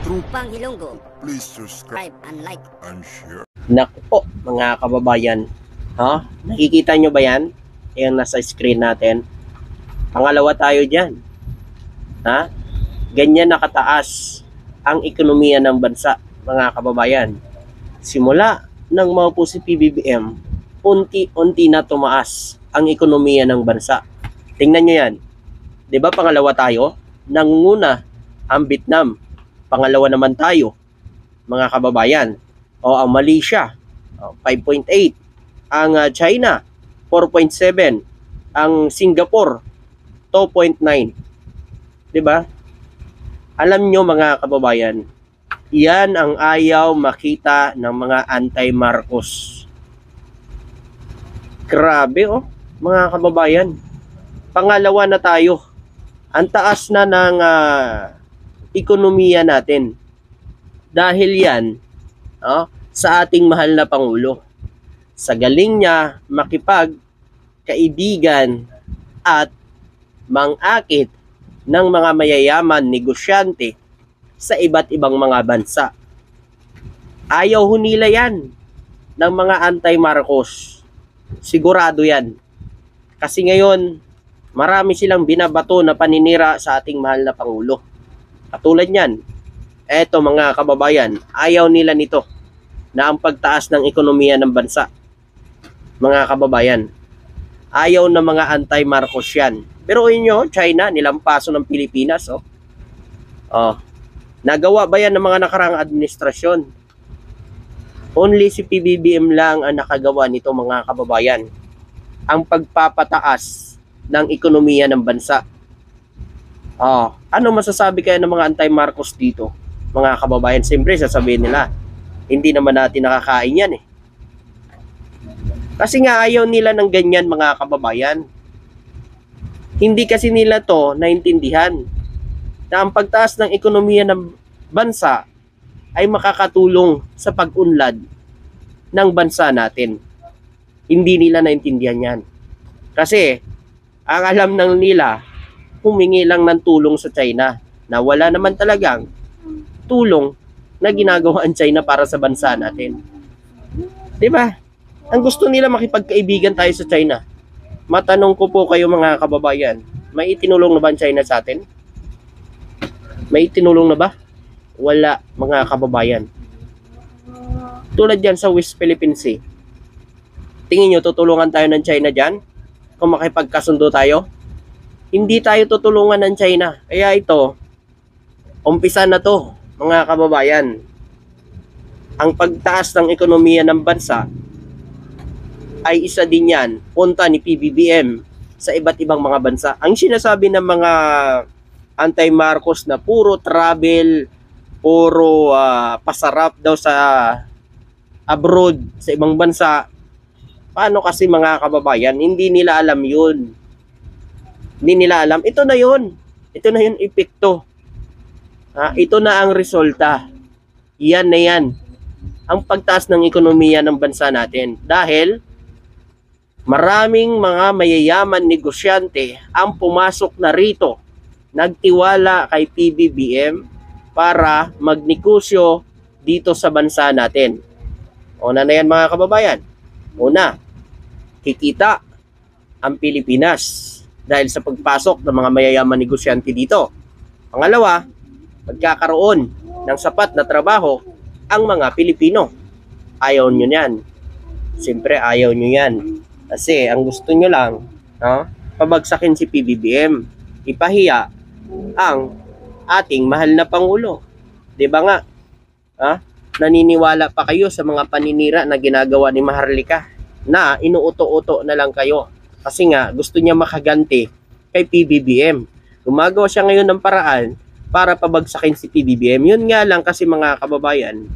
Trupang Ilonggo. Please subscribe Subscribe and like. and share. Naku po, mga kababayan. Nakikita nyo ba yan? Yung nasa screen natin. Pangalawa tayo dyan. Ganyan nakataas ang ekonomiya ng bansa, mga kababayan. Simula nang maupo si PBBM, unti-unti na tumaas ang ekonomiya ng bansa. Tingnan nyo yan. Diba pangalawa tayo? Nangunguna ang Vietnam. Pangalawa naman tayo, mga kababayan. Ang Malaysia, 5.8. Ang China, 4.7. Ang Singapore, 2.9. Diba? Alam nyo, mga kababayan, yan ang ayaw makita ng mga anti-Marcos. Grabe, mga kababayan. Pangalawa na tayo. Ang taas na ng ekonomiya natin. Dahil yan, sa ating mahal na Pangulo. Sa galing niya makipagkaibigan at mangakit ng mga mayayaman negosyante sa iba't ibang mga bansa. Ayaw hunila yan ng mga anti-Marcos. Sigurado yan. Kasi ngayon, marami silang binabato na paninira sa ating mahal na Pangulo. Katulad yan, eto mga kababayan, ayaw nila nito na ang pagtaas ng ekonomiya ng bansa. Mga kababayan, ayaw na mga anti-Marcos yan. Pero yun China, nilampaso ng Pilipinas. Nagawa ba yan ng mga nakaraang administrasyon? Only si PBBM lang ang nakagawa nito, mga kababayan. Ang pagpapataas ng ekonomiya ng bansa. Ano masasabi kaya ng mga anti-Marcos dito, mga kababayan? Siyempre sasabihin nila, hindi naman natin nakakain yan Kasi nga ayaw nila ng ganyan, mga kababayan. Hindi kasi nila to naintindihan na ang pagtaas ng ekonomiya ng bansa ay makakatulong sa pag-unlad ng bansa natin. Hindi nila naintindihan yan. Kasi ang alam ng nila, humingi lang ng tulong sa China na wala naman talagang tulong na ginagawa ang China para sa bansa natin. Diba? Ang gusto nila makipagkaibigan tayo sa China. Matanong ko po kayo, mga kababayan, may itinulong na ba ang China sa atin? May itinulong na ba? Wala, mga kababayan. Tulad yan sa West Philippine Sea. Tingin nyo, tutulungan tayo ng China dyan? Kung makipagkasundo tayo? Hindi tayo tutulungan ng China. Kaya ito, umpisa na to, mga kababayan. Ang pagtaas ng ekonomiya ng bansa ay isa din yan, punta ni PBBM sa iba't ibang mga bansa. Ang sinasabi ng mga anti-Marcos na puro travel, puro pasarap daw sa abroad, sa ibang bansa. Paano kasi, mga kababayan? Hindi nila alam yun. Hindi nila alam. Ito na yun. Ito na yun epekto. Ito na ang resulta. Yan na yan. Ang pagtaas ng ekonomiya ng bansa natin. Dahil maraming mga mayayaman negosyante ang pumasok na rito. Nagtiwala kay PBBM para magnegosyo dito sa bansa natin. Una na yan, mga kababayan. Una, kikita ang Pilipinas dahil sa pagpasok ng mga mayayaman negosyante dito. Pangalawa, magkakaroon ng sapat na trabaho ang mga Pilipino. Ayaw nyo yan. Siyempre, ayaw nyo yan. Kasi ang gusto nyo lang, pabagsakin si PBBM. Ipahiya ang ating mahal na Pangulo. Diba nga? Naniniwala pa kayo sa mga paninira na ginagawa ni Maharlika na inuuto-uto na lang kayo. Kasi nga, gusto niya makaganti kay PBBM. Gumagawa siya ngayon ng paraan para pabagsakin si PBBM. Yun nga lang kasi, mga kababayan,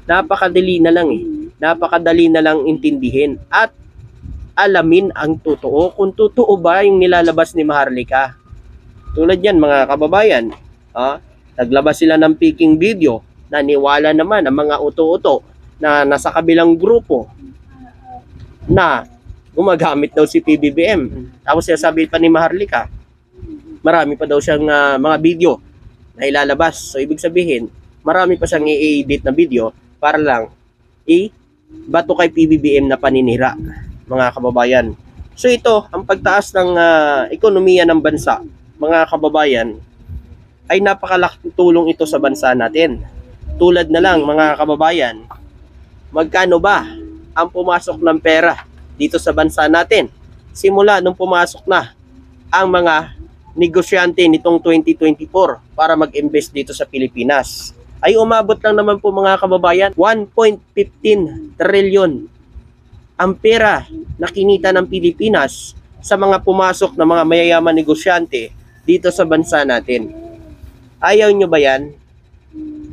napakadali na lang Napakadali na lang intindihin at alamin ang totoo. Kung totoo ba yung nilalabas ni Maharlika. Tulad yan, mga kababayan. Naglabas sila ng peking video. Naniwala naman ang mga uto-uto na nasa kabilang grupo na gumagamit daw si PBBM. Tapos sinasabi pa ni Maharlika, marami pa daw siyang mga video na ilalabas. So ibig sabihin, marami pa siyang i-edit na video para lang bato kay PBBM na paninira, mga kababayan. So ito, ang pagtaas ng ekonomiya ng bansa, mga kababayan, ay napakalaking tulong ito sa bansa natin. Tulad na lang, mga kababayan, magkano ba ang pumasok ng pera dito sa bansa natin simula nung pumasok na ang mga negosyante nitong 2024 para mag-invest dito sa Pilipinas? Ay umabot lang naman po, mga kababayan, 1.15 trillion ang pera na kinita ng Pilipinas sa mga pumasok na mga mayayaman negosyante dito sa bansa natin. Ayaw nyo ba yan?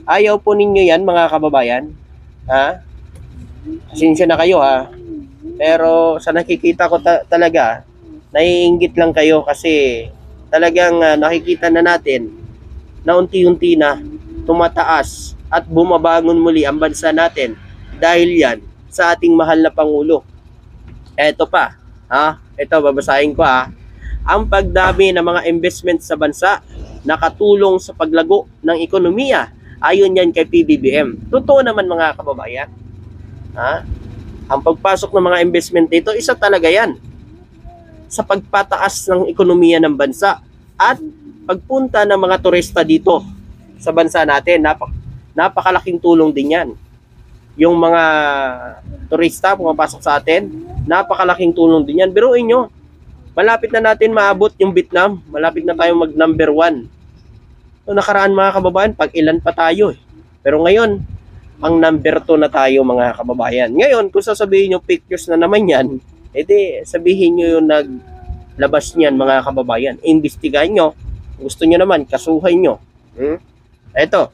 Ayaw po ninyo yan, mga kababayan? Ha? Pasensya na kayo, ha? Pero sa nakikita ko talaga, naiinggit lang kayo kasi talagang nakikita na natin na unti-unti na tumataas at bumabangon muli ang bansa natin dahil yan sa ating mahal na Pangulo. Eto pa, ito babasahin ko, ang pagdami ng mga investment sa bansa nakatulong sa paglago ng ekonomiya, ayon yan kay PBBM. Totoo naman, mga kababayan. Ang pagpasok ng mga investment dito, isa talaga yan sa pagpataas ng ekonomiya ng bansa at pagpunta ng mga turista dito sa bansa natin. Napakalaking tulong din yan. Yung mga turista pumapasok sa atin, napakalaking tulong din yan. Biruin nyo, malapit na natin maabot yung Vietnam, malapit na tayo mag number 1. So, nakaraan, mga kababayan, pag ilan pa tayo pero ngayon ang number 2 na tayo, mga kababayan. Ngayon, kung sasabihin nyo fake news na naman yan, edi sabihin nyo yung naglabas niyan, mga kababayan. Imbestigahan nyo. Gusto nyo naman, kasuhan nyo. Eto,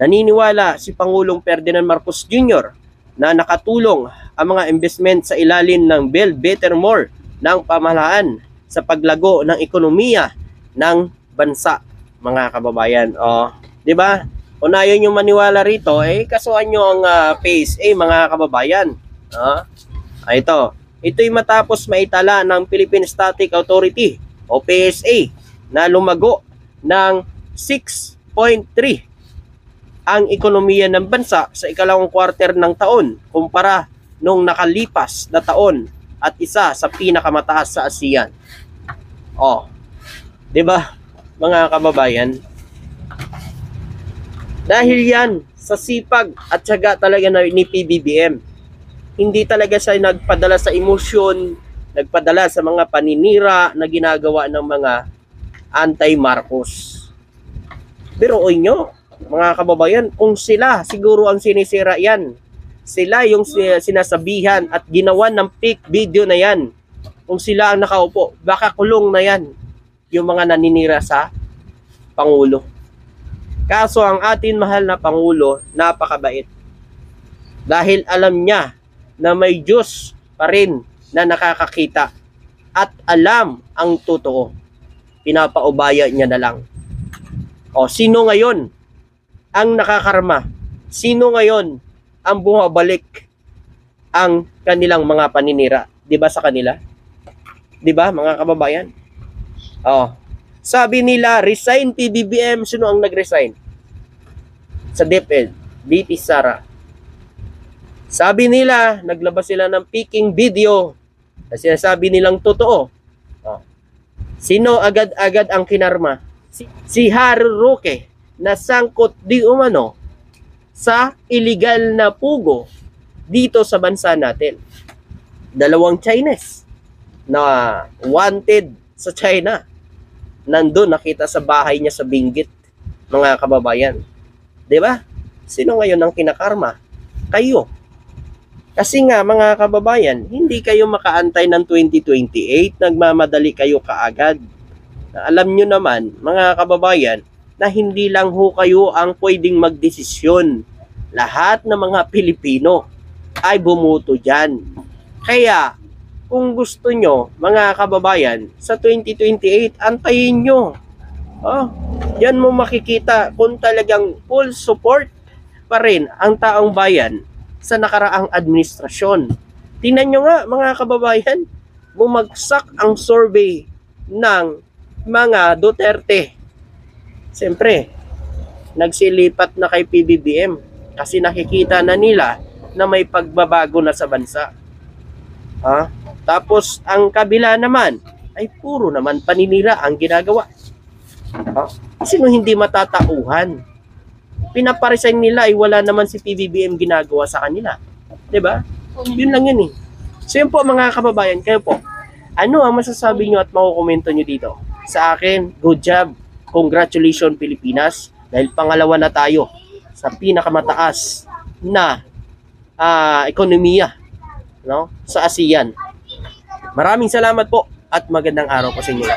naniniwala si Pangulong Ferdinand Marcos Jr. na nakatulong ang mga investment sa ilalim ng Build Better More ng pamahalaan sa paglago ng ekonomiya ng bansa, mga kababayan. Di ba? Kung ayaw nyo maniwala rito, kasuhan nyo ang PSA, mga kababayan. Ito'y matapos maitala ng Philippine Static Authority o PSA na lumago ng 6.3 ang ekonomiya ng bansa sa ikalawang quarter ng taon kumpara nung nakalipas na taon at isa sa pinakamataas sa ASEAN. 'Di ba, mga kababayan? Dahil yan sa sipag at tiyaga talaga ni PBBM. Hindi talaga siya nagpadala sa emosyon, nagpadala sa mga paninira na ginagawa ng mga anti-Marcos. Pero nyo, mga kababayan, kung sila siguro ang sinisira yan, sila yung sinasabihan at ginawan ng fake video na yan, kung sila ang nakaupo, baka kulong na yan yung mga naninira sa Pangulo. Kaso ang atin mahal na Pangulo, napakabait. Dahil alam niya na may Diyos pa rin na nakakakita at alam ang totoo. Pinapaubaya niya na lang. Sino ngayon ang nakakarma? Sino ngayon ang bumabalik ang kanilang mga paninira? 'Di ba sa kanila? 'Di ba, mga kababayan? Sabi nila, resign PBBM. Sino ang nag-resign? Sa DepEd, VP Sara. Sabi nila, naglabas sila ng peaking video na sinasabi nilang totoo. Sino agad-agad ang kinarma? Si Harry Roque na sangkot di umano sa illegal na pugo dito sa bansa natin. 2 Chinese na wanted sa China. Nandun, nakita sa bahay niya sa Benguet, mga kababayan. 'Di ba? Sino ngayon ang kinakarma? Kayo. Kasi nga, mga kababayan, hindi kayo makaantay ng 2028, nagmamadali kayo kaagad. Alam nyo naman, mga kababayan, na hindi lang ho kayo ang pwedeng magdesisyon. Lahat ng mga Pilipino ay bumuto dyan. Kaya, kung gusto nyo, mga kababayan, sa 2028, antayin nyo. Yan mo makikita kung talagang full support pa rin ang taong bayan sa nakaraang administrasyon. Tingnan nyo nga mga kababayan, bumagsak ang survey ng mga Duterte. Siyempre, nagsilipat na kay PBBM kasi nakikita na nila na may pagbabago na sa bansa. Tapos ang kabila naman ay puro naman paninira ang ginagawa. Sino hindi matatauhan? Pinaparesign nila ay wala naman si PBBM ginagawa sa kanila. 'Di ba? Yun lang yun eh. So yun po mga kababayan, kayo po, ano ang masasabi nyo at makukomento nyo dito? Sa akin, good job. Congratulations Pilipinas. Dahil pangalawa na tayo sa pinakamataas na ekonomiya, no, sa ASEAN. Maraming salamat po at magandang araw po sa inyo.